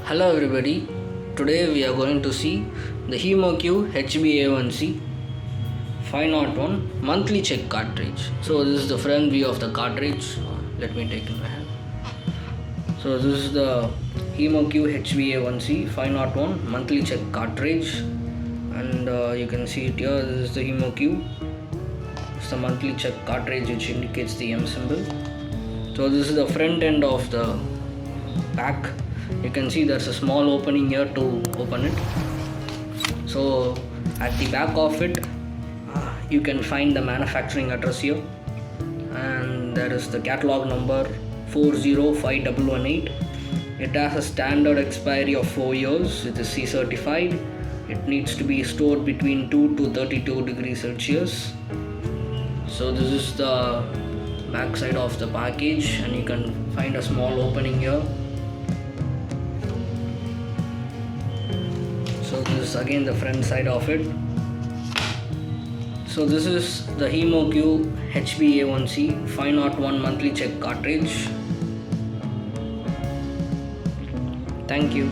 Hello everybody, today we are going to see the HemoCue HbA1c 501 monthly check cartridge. So this is the front view of the cartridge. Let me take it in my hand. So this is the HemoCue HbA1c 501 monthly check cartridge, and you can see it here. This is the HemoCue. It's the monthly check cartridge which indicates the M symbol. So this is the front end of the pack. You can see there's a small opening here to open it. So at the back of it you can find the manufacturing address here, and there is the catalog number 405118. It has a standard expiry of 4 years. It is C certified. It needs to be stored between 2 to 32 degrees Celsius. So this is the back side of the package, and you can find a small opening here. So this is again the front side of it. So this is the HemoCue HbA1c 501 monthly check cartridge. Thank you.